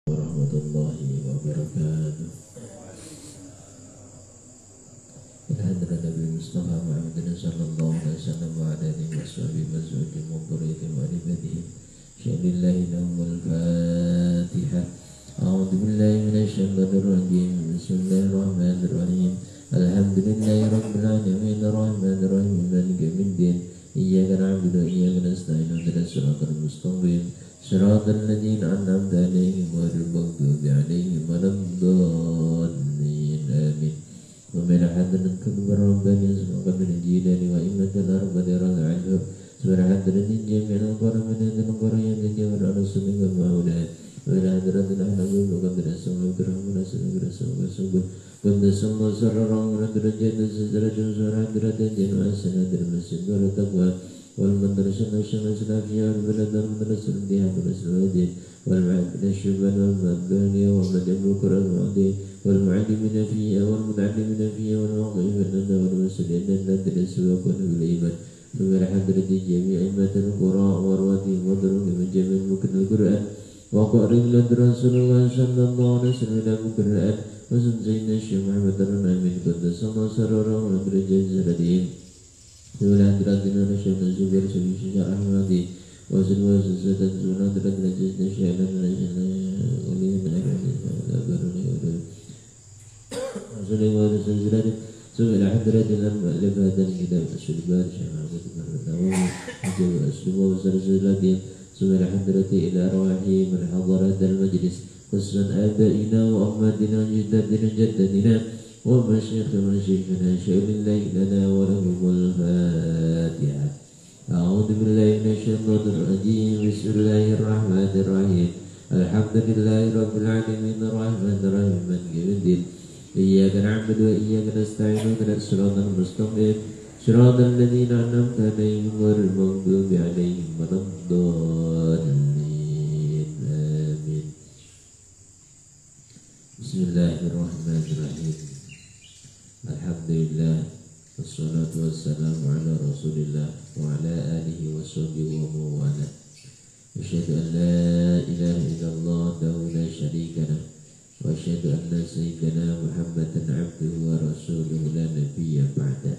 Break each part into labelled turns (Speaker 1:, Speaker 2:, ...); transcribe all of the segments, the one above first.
Speaker 1: warahmatullahi wabarakatuh. Alhamdulillah Nabi Mustafa Muhammadin sallallahu alaihi wasallam wa ala alihi wa sahbihi wa zawjihi wa dhurriyyatihi wa ibadihi. Syahadillahi lahumul Fatihah. A'udzu billahi minasy syaithanir rajim. Bismillahirrahmanirrahim. Alhamdulillahi rabbil alamin arrahmanir rahim maliki yaumiddin. Iyyaka na'budu wa iyyaka nasta'in ihdinas siratal mustaqim. Siratal ladzina an'amta 'alaihim ghairil maghdubi 'alaihim waladdallin. Amin. ومن حضرة كبر ربنا سبحانه من الجيلان وإمة الأرض لرضا عنه سبحانه حضرة الجميع القرى من هذا القرى يدني ورعنا سنة المعولات ومن حضرة الأحلام وقدر السماء وكرهم ونسل وكرسل وكسوب قدس الله سرر ومن درجات السجرة وسبحانه حضرة الجن وأسنة المسجد والتقوى والمدرسة والشمس الأفياء والبلد والمدرسة الامتحان والسلوات والمعد الشبان والمبانية والمدن والقرى المعدين والمعلمين فيها والمتعلمين فيها والواقفين والمسلمين ندرس وكن بالإيمان ومن حضرة جميع أئمة القرى ورواتهم ودروهم من جميع مكن القرآن وقارئ رسول الله صلى الله عليه وسلم القرآن وسن سيدنا الشيخ محمد الرحمن قدس الله سرره ودرجة زردهم ومن حضرتنا الشيخ الزبير سبيل الشيخ أحمدي وسن وسن سنة درجة الشيخ سئل حضرة المؤلف هذا الكتاب الشربان شيخ عبد النووي وجب أسلوبه وسلسلته سئل حضرة إلى أرواحه من حضر هذا المجلس خصوصا آبائنا وأمهاتنا وجداتنا جدتنا ومشايخ مشايخنا شاء الله لنا ولهم الفاتحة. أعوذ بالله من الشيطان الرجيم بسم الله الرحمن الرحيم الحمد لله رب العالمين الرحمن الرحيم مالك يوم الدين إياك نعبد وإياك نستعين اهدنا الصراط المستقيم صراط الذين أنعمت عليهم غير المغضوب عليهم ولا الضالين آمين. بسم الله الرحمن الرحيم الحمد لله والصلاة والسلام على رسول الله وعلى آله وصحبه ومن والاه. أشهد أن لا إله إلا الله وحده لا شريك له وأشهد أن سيدنا محمدا عبده ورسوله لا نبي بعده.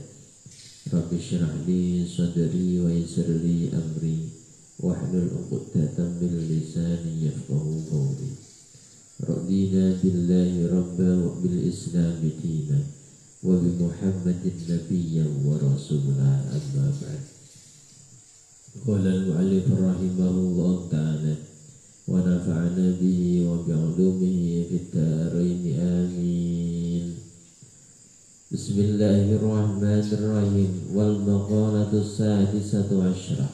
Speaker 1: رب اشرح لي صدري ويسر لي أمري واحلل عقدة من لساني يفقهوا قولي. رضينا بالله ربا وبالإسلام دينا وبمحمد نبيا ورسولا أما بعد. قال المؤلف رحمه الله تعالى ونفعنا به وبعلومه في الدارين آمين. بسم الله الرحمن الرحيم. والمقالة السادسة عشرة.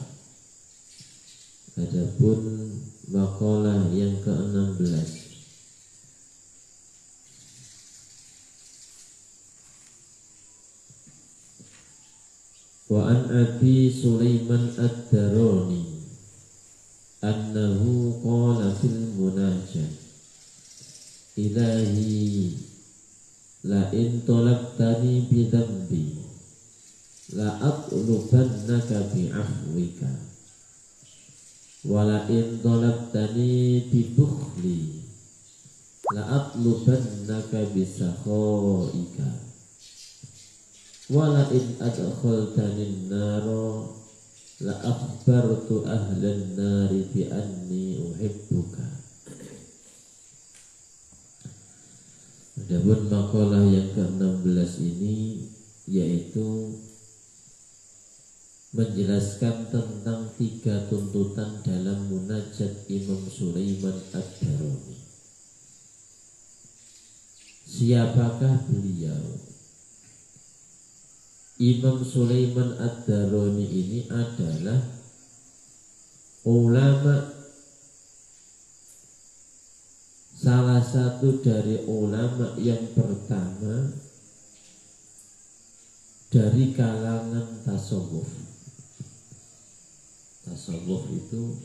Speaker 1: Adapun makalah yang ke-16. Wa an Abi Sulaiman ad-Darani annahu qala fil munajat ilahi la in talabtani bi dhanbi la atlubannaka bi afwika wa la in talabtani bi bukhli la atlubannaka bi sakhaika wa la in adkhaltani an-nara la akhbartu ahlan nari bi anni uhibbuka. Adapun makalah yang ke-16 ini yaitu menjelaskan tentang 3 tuntutan dalam munajat Imam Sulaiman ad-Darani. Siapakah beliau? Imam Sulaiman ad-Darani ini adalah ulama, salah satu dari ulama yang pertama dari kalangan tasawuf. Tasawuf itu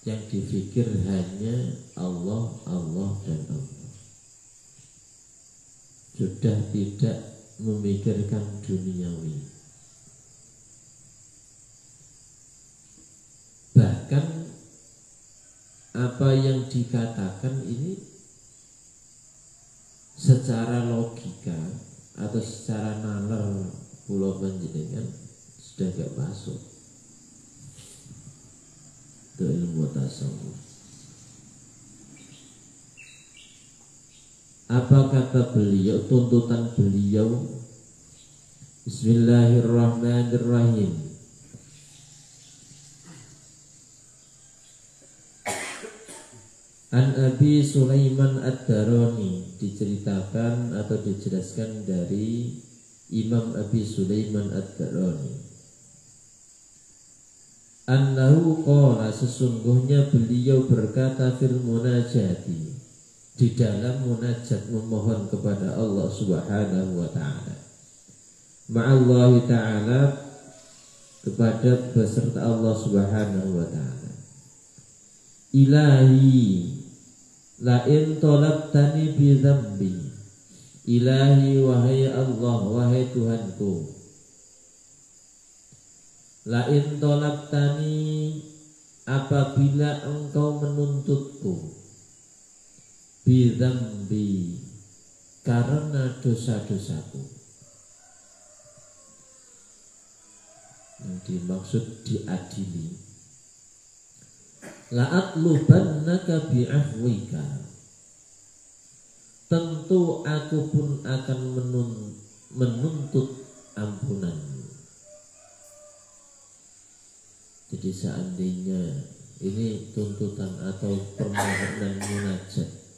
Speaker 1: yang dipikir hanya Allah, Allah dan Allah. Sudah tidak memikirkan duniawi. Bahkan apa yang dikatakan ini secara logika atau secara nalar kula panjenengan sudah gak masuk itu ilmu tasawuf. Apa kata beliau, tuntutan beliau? Bismillahirrahmanirrahim. An Abi Sulaiman Ad-Darani, diceritakan atau dijelaskan dari Imam Abi Sulaiman Ad-Darani, annahu qala, sesungguhnya beliau berkata fil munajati, di dalam munajat memohon kepada Allah Subhanahu wa taala, ma'allahi ta'ala, kepada beserta Allah Subhanahu wa taala, ilahi la in talabtani bi dzambi, ilahi wahai Allah, wahai Tuhanku, la in talabtani, apabila engkau menuntutku, bi dzambi, karena dosa-dosaku. Yang dimaksud diadili. La'atlubannaka bi'afwika, tentu aku pun akan menuntut ampunanmu. Jadi seandainya ini tuntutan atau permohonan munajat,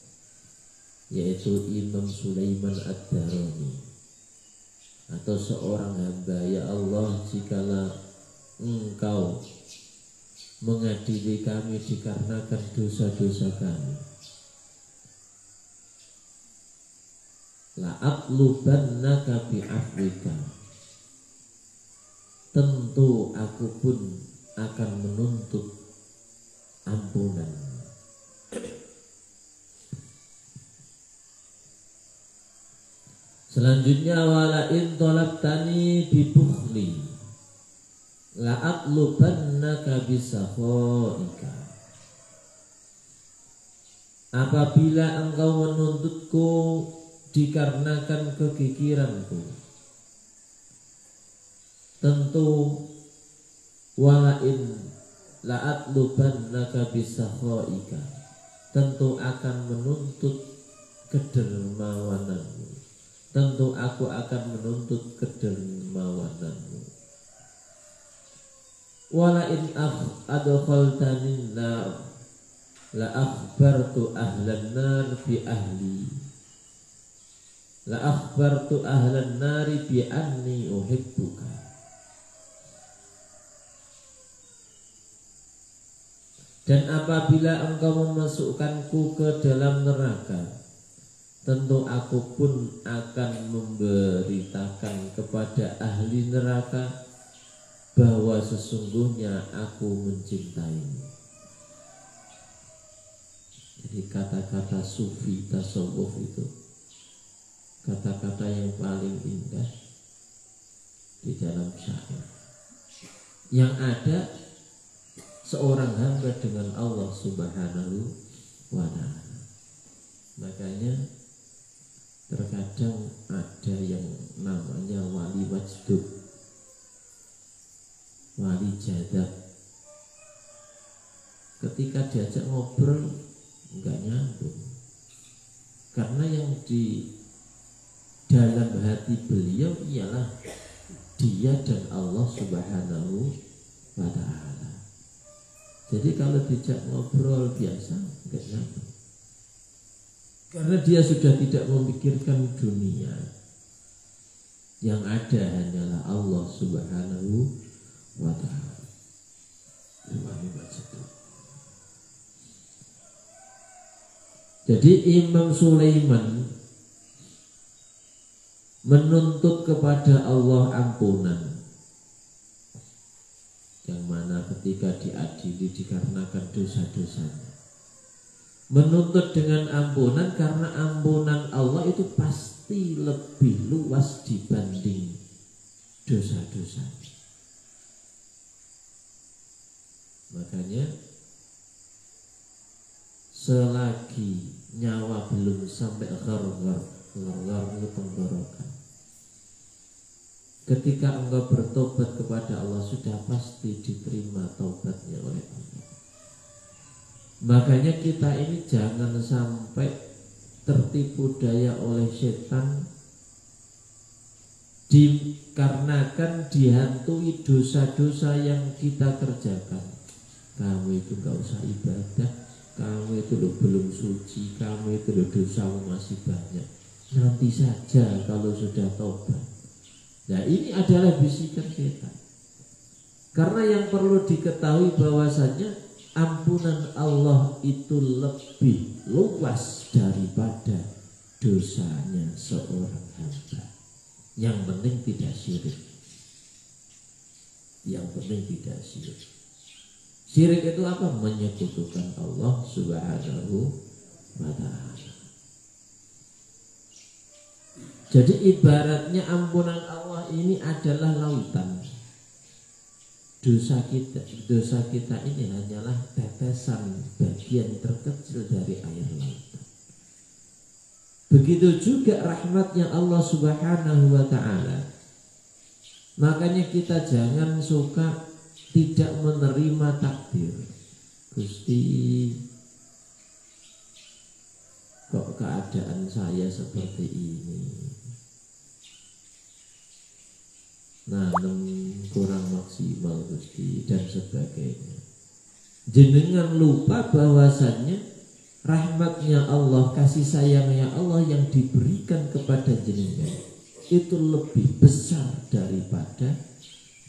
Speaker 1: yaitu Imam Sulaiman Ad-Darani atau seorang hamba, ya Allah, jikalau engkau mengadili kami dikarenakan dosa-dosa kami, la'atlubannaka bi'afwika, tentu aku pun akan menuntut ampunan. Selanjutnya, wala in talabtani bi bukhli, la'atlubannaka bisakhaika, apabila engkau menuntutku dikarenakan kekikiranku, tentu walain la'atlubannaka bisakhaika, tentu akan menuntut kedermawananmu, tentu aku akan menuntut kedermawananmu. Walain adkhaltani nar la akhbartu ahlan nar bi ahli, la akhbartu ahlan nari bi anni uhibbuka. Dan apabila engkau memasukkanku ke dalam neraka, tentu aku pun akan memberitakan kepada ahli neraka bahwa sesungguhnya aku mencintaimu. Jadi kata-kata sufi tasawuf itu kata-kata yang paling indah di dalam syair. Yang ada seorang hamba dengan Allah Subhanahu wa ta'ala. Makanya terkadang ada yang namanya wali wajdud, wali jadab. Ketika diajak ngobrol enggak nyambung, karena yang di dalam hati beliau ialah dia dan Allah Subhanahu wa ta'ala. Jadi kalau dijak ngobrol biasa enggak nyambung, karena dia sudah tidak memikirkan dunia. Yang ada hanyalah Allah Subhanahu wa ta'ala. Jadi Imam Sulaiman menuntut kepada Allah ampunan, yang mana ketika diadili dikarenakan dosa-dosanya. Menuntut dengan ampunan karena ampunan Allah itu pasti lebih luas dibanding dosa-dosa. Makanya selagi nyawa belum sampai gharghar itu tenggorokan. Ketika engkau bertobat kepada Allah, sudah pasti diterima taubatnya oleh Allah. Makanya kita ini jangan sampai tertipu daya oleh setan dikarenakan dihantui dosa-dosa yang kita kerjakan. Kamu itu gak usah ibadah, kamu itu belum suci, kamu itu dosamu masih banyak. Nanti saja kalau sudah tobat. Nah, ini adalah bisikan setan. Karena yang perlu diketahui bahwasanya ampunan Allah itu lebih luas daripada dosanya seorang hamba. Yang penting tidak syirik. Yang penting tidak syirik. Syirik itu apa? Menyekutukan Allah Subhanahu wa ta'ala. Jadi ibaratnya ampunan Allah ini adalah lautan. Dosa kita ini hanyalah tetesan bagian terkecil dari air lautan. Begitu juga rahmatnya Allah Subhanahu wa ta'ala. Makanya kita jangan suka tidak menerima takdir. Gusti, kok keadaan saya seperti ini, nanam kurang maksimal Gusti, dan sebagainya. Jenengan lupa bahwasannya rahmatnya Allah, kasih sayangnya Allah yang diberikan kepada jenengan itu lebih besar daripada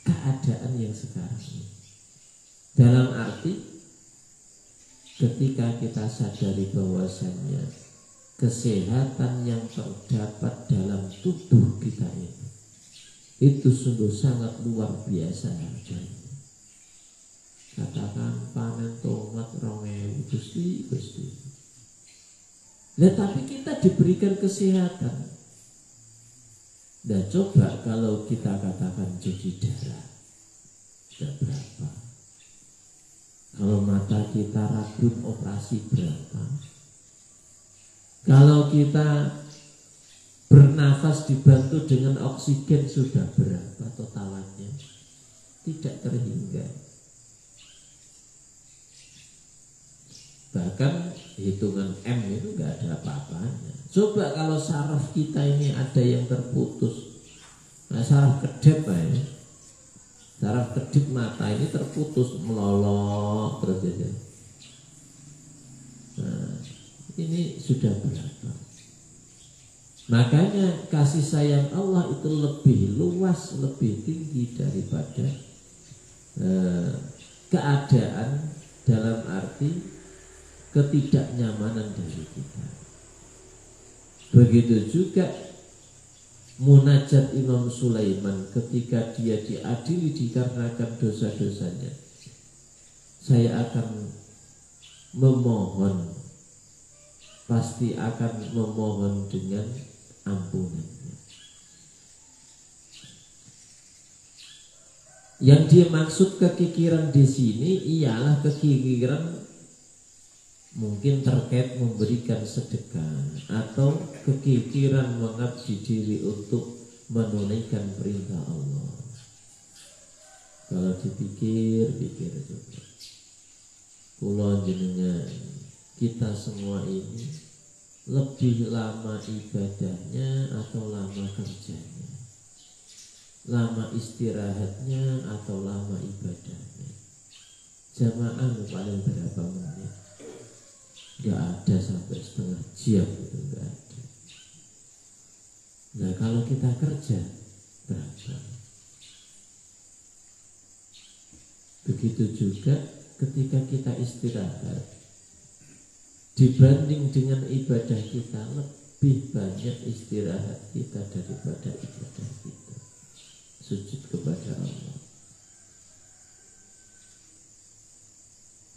Speaker 1: keadaan yang sekarang ini. Dalam arti ketika kita sadari bahwasannya kesehatan yang terdapat dalam tubuh kita ini itu sungguh sangat luar biasa harganya. Katakan panen tomat 2.000 Gusti. Nah, tapi kita diberikan kesehatan. Nah, coba kalau kita katakan cuci darah, sudah berapa? Kalau mata kita rabun, operasi berapa? Kalau kita bernafas dibantu dengan oksigen sudah berapa totalannya? Tidak terhingga. Bahkan hitungan M itu gak ada apa-apanya. Coba kalau saraf kita ini ada yang terputus. Nah, saraf kedip ya. Saraf kedip mata ini terputus, melolok terus aja. Nah, ini sudah berapa? Makanya kasih sayang Allah itu lebih luas, lebih tinggi daripada keadaan dalam arti ketidaknyamanan dari kita. Begitu juga munajat Imam Sulaiman ketika dia diadili dikarenakan dosa-dosanya. Saya akan memohon, pasti akan memohon dengan ampunannya. Yang dia maksud kekikiran di sini ialah kekikiran mungkin terkait memberikan sedekah atau kekikiran mengabdi diri untuk menunaikan perintah Allah. Kalau dipikir-pikir juga, kula jenengan kita semua ini lebih lama ibadahnya atau lama kerjanya, lama istirahatnya atau lama ibadahnya? Jamaah paling berapa menit? Gak ada sampai setengah jam, itu gak ada. Nah, kalau kita kerja berapa? Begitu juga ketika kita istirahat, dibanding dengan ibadah kita, lebih banyak istirahat kita daripada ibadah kita. Sujud kepada Allah.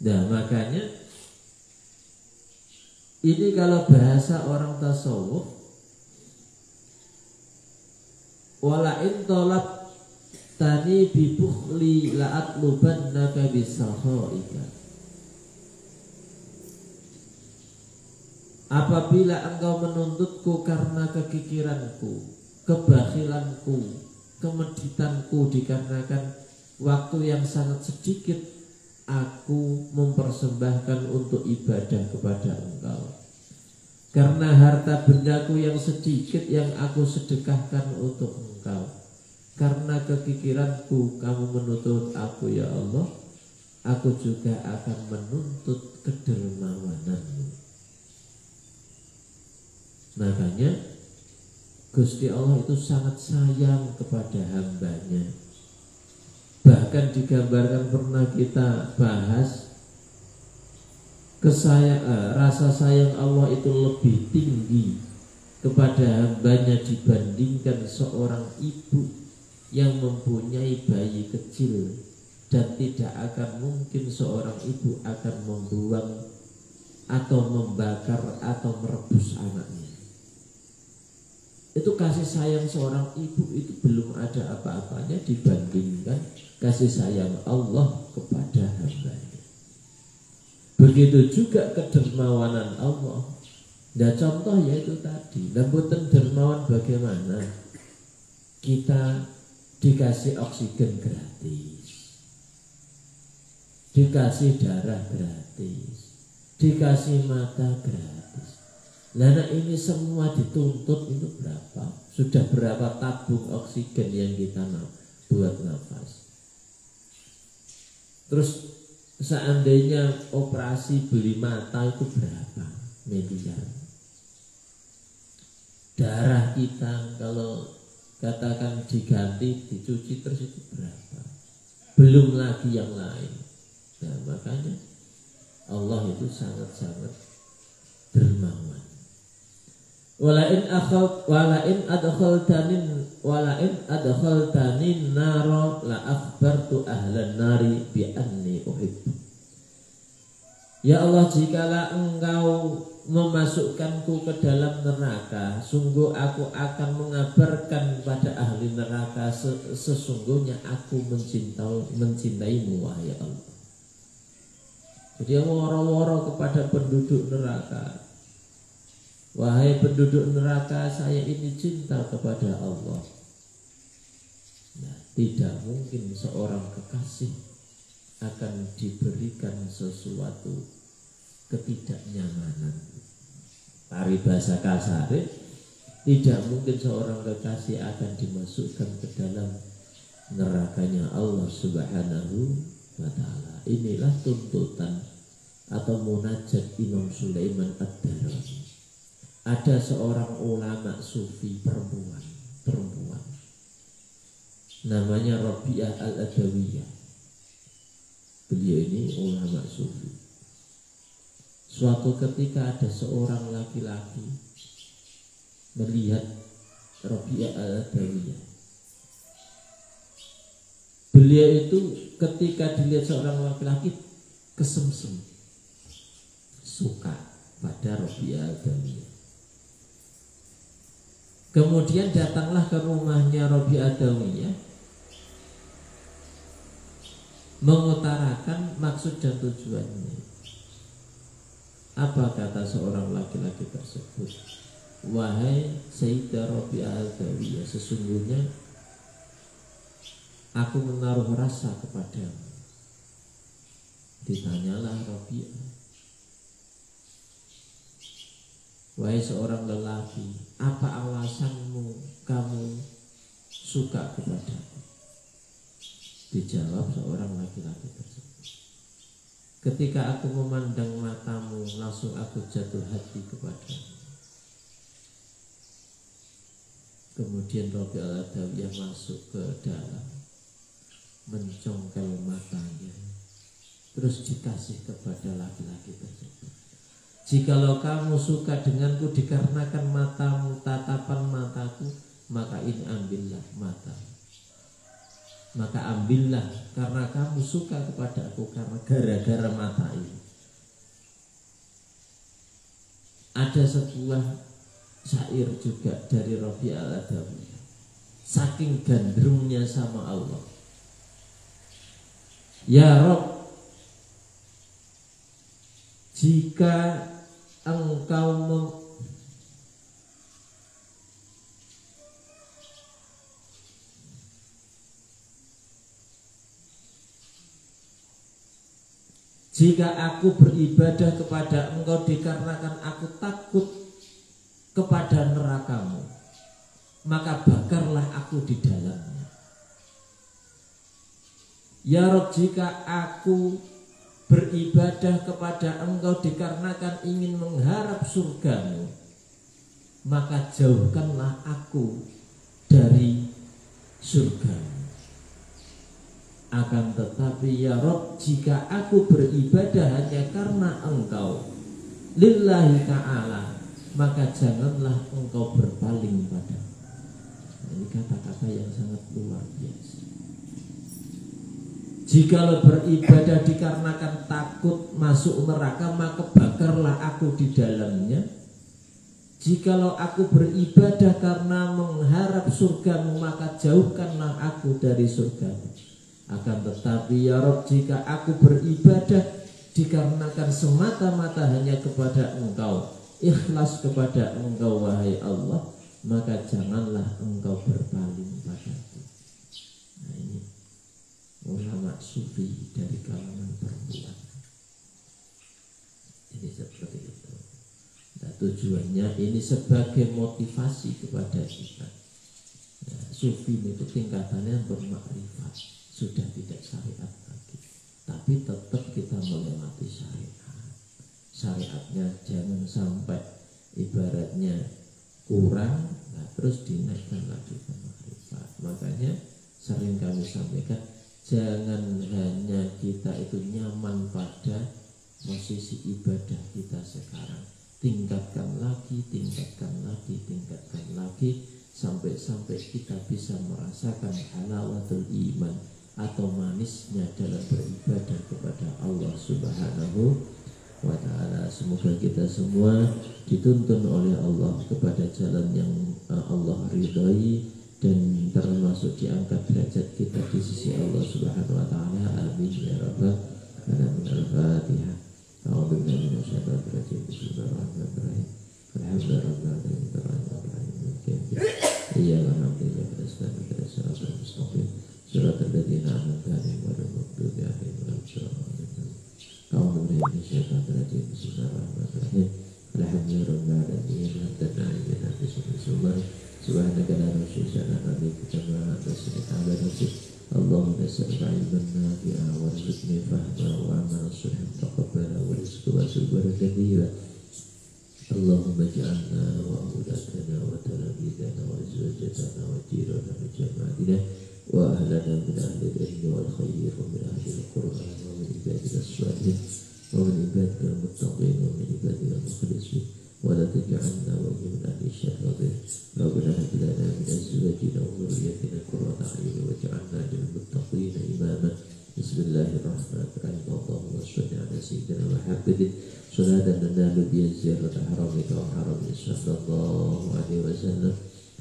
Speaker 1: Nah, makanya ini kalau bahasa orang tasawuf, wala in talab tani bi bukhli la'at lubannaka bisakhaika. apabila engkau menuntutku karena kekikiranku, kebakhilanku, kemeditanku, dikarenakan waktu yang sangat sedikit aku mempersembahkan untuk ibadah kepada engkau. Karena harta bendaku yang sedikit yang aku sedekahkan untuk engkau. Karena kekikiranku kamu menuntut aku ya Allah, aku juga akan menuntut kedermawananmu. Makanya Gusti Allah itu sangat sayang kepada hambanya. Bahkan digambarkan pernah kita bahas, rasa sayang Allah itu lebih tinggi kepada hambanya dibandingkan seorang ibu yang mempunyai bayi kecil, dan tidak akan mungkin seorang ibu akan membuang atau membakar atau merebus anaknya. Itu kasih sayang seorang ibu itu belum ada apa-apanya dibandingkan kasih sayang Allah kepada hambanya. Begitu juga kedermawanan Allah. Nah contoh yaitu tadi, lembutan dermawan bagaimana? Kita dikasih oksigen gratis, dikasih darah gratis, dikasih mata gratis. Nah ini semua dituntut itu berapa? Sudah berapa tabung oksigen yang kita buat nafas? Terus seandainya operasi beli mata itu berapa miliar? Darah kita kalau katakan diganti, dicuci terus itu berapa? Belum lagi yang lain. Nah makanya Allah itu sangat-sangat dermawan. Walain adkhaltanin naro la akhbartu ahlan nari bi anni uhibbu. Ya Allah, jikalau engkau memasukkanku ke dalam neraka, sungguh aku akan mengabarkan pada ahli neraka sesungguhnya aku mencintaimu wahai Allah. Jadi woro-woro kepada penduduk neraka, wahai penduduk neraka, saya ini cinta kepada Allah. Nah, tidak mungkin seorang kekasih akan diberikan sesuatu ketidaknyamanan. Paribasa kasar, tidak mungkin seorang kekasih akan dimasukkan ke dalam nerakanya Allah Subhanahu wa ta'ala. Inilah tuntutan atau munajat Imam Sulaiman Ad-Darani. Ada seorang ulama sufi perempuan namanya Rabi'ah Al-Adawiyah. Beliau ini ulama sufi. Suatu ketika ada seorang laki-laki melihat Rabi'ah Al-Adawiyah. Beliau itu ketika dilihat seorang laki-laki kesemsem, suka pada Rabi'ah Al-Adawiyah. Kemudian datanglah ke rumahnya Rabi'ah Al-Adawiyah, mengutarakan maksud dan tujuannya. Apa kata seorang laki-laki tersebut? Wahai Sayyidah Rabi'ah Al-Adawiyah, sesungguhnya aku menaruh rasa kepadamu. Ditanyalah Rabi'ah, wahai seorang lelaki, apa alasanmu kamu suka kepadaku? Dijawab seorang laki-laki tersebut, ketika aku memandang matamu, langsung aku jatuh hati kepadamu. Kemudian Rabi'ah Al-Adawiyah masuk ke dalam, mencongkel matanya, terus dikasih kepada laki-laki tersebut. Jikalau kamu suka denganku dikarenakan matamu, tatapan mataku, maka ini ambillah matamu. Maka ambillah karena kamu suka kepadaku karena gara-gara mata ini. Ada sebuah syair juga dari Rabi'ah Al-Adawiyah, saking gandrungnya sama Allah. Ya Rabb, jika engkau jika aku beribadah kepada engkau dikarenakan aku takut kepada nerakamu, maka bakarlah aku di dalamnya. Ya Rob, jika aku beribadah kepada engkau dikarenakan ingin mengharap surgamu, maka jauhkanlah aku dari surgamu. Akan tetapi ya Rob, jika aku beribadah hanya karena engkau lillahi ta'ala, maka janganlah engkau berpaling padaku. Ini kata-kata yang sangat luar biasa. Jikalau beribadah dikarenakan takut masuk neraka, maka bakarlah aku di dalamnya. Jikalau aku beribadah karena mengharap surgamu, maka jauhkanlah aku dari surgamu. Akan tetapi ya Rob, jika aku beribadah dikarenakan semata-mata hanya kepada engkau, ikhlas kepada engkau wahai Allah, maka janganlah engkau berpaling padaku. Nah, ini ulama sufi dari kalangan perempuan. Ini seperti itu. Nah, tujuannya ini sebagai motivasi kepada kita. Nah, sufi itu tingkatannya bermakrifat, sudah tidak syariat lagi, tapi tetap kita melewati syariat. Syariatnya jangan sampai ibaratnya kurang, nah terus dinaikkan lagi ke makrifat. Makanya sering kami sampaikan, jangan hanya kita itu nyaman pada posisi ibadah kita sekarang, tingkatkan lagi, sampai-sampai kita bisa merasakan halawatul iman atau manisnya dalam beribadah kepada Allah Subhanahu wa ta'ala. Semoga kita semua dituntun oleh Allah kepada jalan yang Allah ridhai dan termasuk diangkat derajat kita di sisi Allah Subhanahu wa ta'ala. Amin ya rabbal alamin. Al-Fatihah. A'udzubillahi minasyaitonir rajim. Bismillahirrahmanirrahim. Alhamdulillahirrahmanirrahim. Iyyaka na'budu wa iyyaka nasta'in. Ihdinas siratal mustaqim. Siratal ladzina an'amta 'alaihim ghairil maghdubi 'alaihim waladdallin. A'udzubillahi minasyaitonir rajim. Bismillahirrahmanirrahim. Alhamdulillahirrahmanirrahim. Subhanaka la ilaha illa anta astaghfiruka Allahumma nas'aluka ilman nafi'an warzuqna fahma wa amalan shalihan taqabbala wa rizqan wasi'an katsira. Allahumma ij'alna wa awladana wa talabidana wa azwajana wa jirana wa jama'ina wa ahlana min ahli al-ilmi wal khair wa min ahli al-Qur'an wa min ibadina as-salihin wa min ibadina al-muttaqin wa min ibadina al-mukhlisin wa la taj'alna wa min ahli ash-shaqatin. Rabbana hab lana min azwajina wa dhurriyyatina qurrata a'yun waj'alna lil muttaqina imama. Bismillahirrahmanirrahim. Allahumma shalli ala sayyidina Muhammadin salatan nanalu biha ziyarata haramika wa harami sallallahu alaihi wasallam.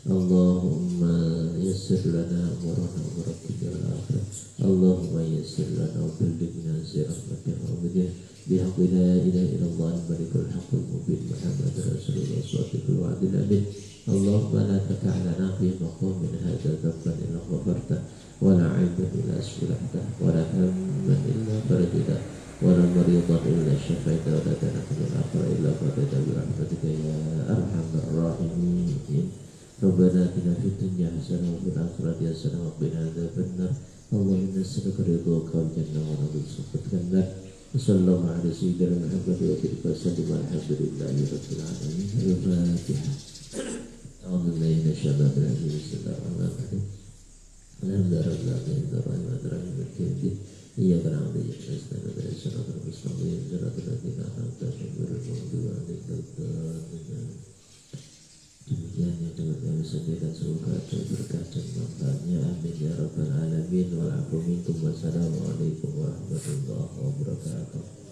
Speaker 1: Allahumma yassir lana umurana wa rabbina al-akhirah. Allahumma yassir lana wa ballighna ziyarata haramika bihaqqi la ilaha illallah al-malikul haqqul mubin Muhammad rasulullah sallallahu alaihi wasallam. Allahumma la taka'lana fi maqamin hadha dhanban illa ghafarta wa la 'aiban illa asfalta wa la hamman illa farajta wa la maridan illa shafaita wa la tanatan akhra illa qadata bi rahmatika ya arhamar rahimin. Rabbana atina fid dunya hasanah wa fil akhirati hasanah wa qina adzabannar. Allahumma nas'aluka ridhaka wal jannah wa na'udzu bika minan nar. Sallallahu alaihi sayyidina Muhammad wa alihi wa sallam. Alhamdulillahi rabbil alamin. Al-Fatihah. A'udzubillahi minasyaitonir rajim. Bismillahirrahmanirrahim. Alhamdulillahirrahmanirrahim. Iyyaka na'budu wa iyyaka nasta'in. Ihdinas siratal mustaqim. Siratal ladzina an'amta 'alaihim ghairil maghdubi 'alaihim waladdallin. Demikian yang dapat kami sampaikan, semoga ada berkah dan manfaatnya. Amin ya rabbal alamin. Wassalamualaikum warahmatullahi wabarakatuh.